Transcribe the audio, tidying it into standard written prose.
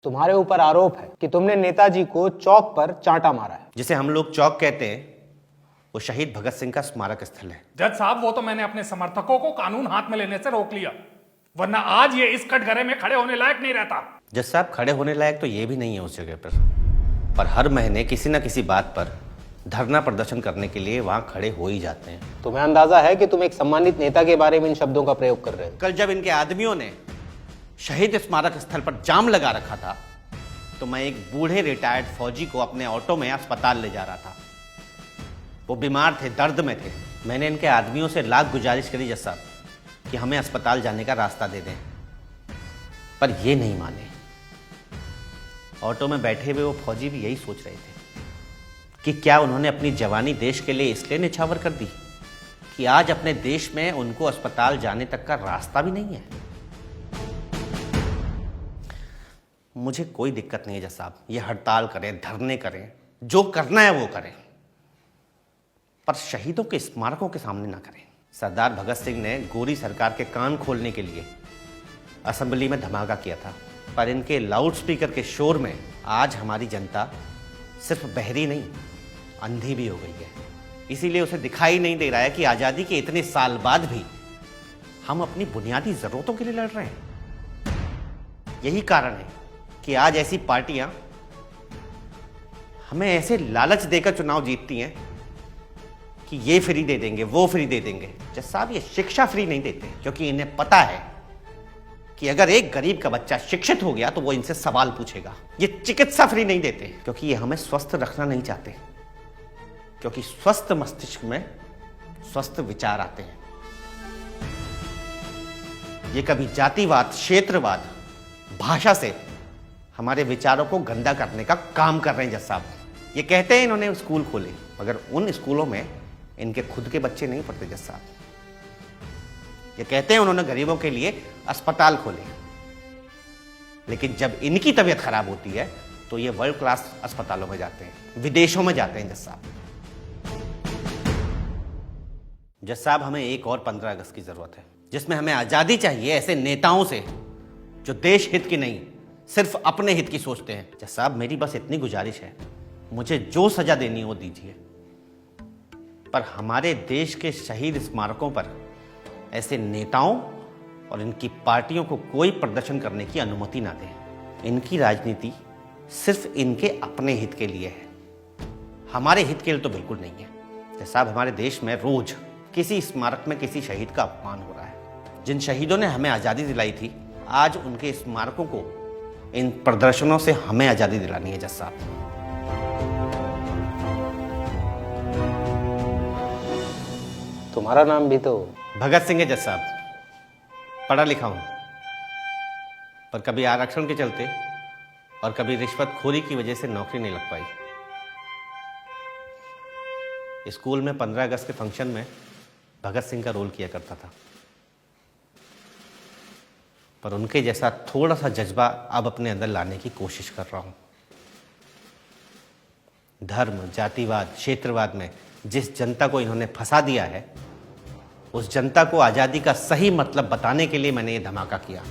तुम्हारे ऊपर आरोप है कि तुमने नेताजी को चौक पर चांटा मारा है। जिसे हम लोग चौक कहते हैं वो शहीद भगत सिंह का स्मारक स्थल है। जज साहब, वो तो मैंने अपने समर्थकों को कानून हाथ में लेने से रोक लिया, वरना आज ये इस कटघरे में खड़े होने लायक नहीं रहता। जज साहब, खड़े होने लायक तो ये भी नहीं है उस जगह पर हर महीने किसी न किसी बात पर धरना प्रदर्शन करने के लिए वहां खड़े हो ही जाते हैं। तुम्हें अंदाजा है कि तुम एक सम्मानित नेता के बारे में इन शब्दों का प्रयोग कर रहे हो। कल जब इनके आदमियों ने शहीद स्मारक स्थल पर जाम लगा रखा था तो मैं एक बूढ़े रिटायर्ड फौजी को अपने ऑटो में अस्पताल ले जा रहा था। वो बीमार थे, दर्द में थे। मैंने इनके आदमियों से लाख गुजारिश करी जज साहब कि हमें अस्पताल जाने का रास्ता दे दें, पर ये नहीं माने। ऑटो में बैठे हुए वो फौजी भी यही सोच रहे थे कि क्या उन्होंने अपनी जवानी देश के लिए इसलिए निछावर कर दी कि आज अपने देश में उनको अस्पताल जाने तक का रास्ता भी नहीं है। मुझे कोई दिक्कत नहीं है जज साहब, ये हड़ताल करें, धरने करें, जो करना है वो करें, पर शहीदों के स्मारकों के सामने ना करें। सरदार भगत सिंह ने गोरी सरकार के कान खोलने के लिए असेंबली में धमाका किया था, पर इनके लाउडस्पीकर के शोर में आज हमारी जनता सिर्फ बहरी नहीं, अंधी भी हो गई है। इसीलिए उसे दिखाई नहीं दे रहा है कि आज़ादी के इतने साल बाद भी हम अपनी बुनियादी ज़रूरतों के लिए लड़ रहे हैं। यही कारण है कि आज ऐसी पार्टियां हमें ऐसे लालच देकर चुनाव जीतती हैं कि ये फ्री दे देंगे, वो फ्री दे देंगे। जज साहब, ये शिक्षा फ्री नहीं देते क्योंकि इन्हें पता है कि अगर एक गरीब का बच्चा शिक्षित हो गया तो वो इनसे सवाल पूछेगा। ये चिकित्सा फ्री नहीं देते क्योंकि ये हमें स्वस्थ रखना नहीं चाहते, क्योंकि स्वस्थ मस्तिष्क में स्वस्थ विचार आते हैं। ये कभी जातिवाद, क्षेत्रवाद, भाषा से हमारे विचारों को गंदा करने का काम कर रहे हैं जज साहब। ये कहते हैं इन्होंने स्कूल खोले, मगर उन स्कूलों में इनके खुद के बच्चे नहीं पढ़ते जज साहब। ये कहते हैं उन्होंने गरीबों के लिए अस्पताल खोले, लेकिन जब इनकी तबीयत खराब होती है तो ये वर्ल्ड क्लास अस्पतालों में जाते हैं, विदेशों में जाते हैं जज साहब। जज साहब, हमें एक और 15 अगस्त की जरूरत है जिसमें हमें आजादी चाहिए ऐसे नेताओं से जो देश हित की नहीं, सिर्फ अपने हित की सोचते हैं। जज साहब, मेरी बस इतनी गुजारिश है, मुझे जो सजा देनी हो दीजिए, पर हमारे देश के शहीद स्मारकों पर ऐसे नेताओं और इनकी पार्टियों को कोई प्रदर्शन करने की अनुमति ना दें। इनकी राजनीति सिर्फ इनके अपने हित के लिए है, हमारे हित के लिए तो बिल्कुल नहीं है। जज साहब, हमारे देश में रोज किसी स्मारक में किसी शहीद का अपमान हो रहा है। जिन शहीदों ने हमें आज़ादी दिलाई थी, आज उनके स्मारकों को इन प्रदर्शनों से हमें आज़ादी दिलानी है जज साहब। तुम्हारा नाम भी तो भगत सिंह है जज साहब, पढ़ा लिखा हूं, पर कभी आरक्षण के चलते और कभी रिश्वतखोरी की वजह से नौकरी नहीं लग पाई। स्कूल में 15 अगस्त के फंक्शन में भगत सिंह का रोल किया करता था, पर उनके जैसा थोड़ा सा जज्बा अब अपने अंदर लाने की कोशिश कर रहा हूं। धर्म, जातिवाद, क्षेत्रवाद में जिस जनता को इन्होंने फंसा दिया है, उस जनता को आज़ादी का सही मतलब बताने के लिए मैंने ये धमाका किया।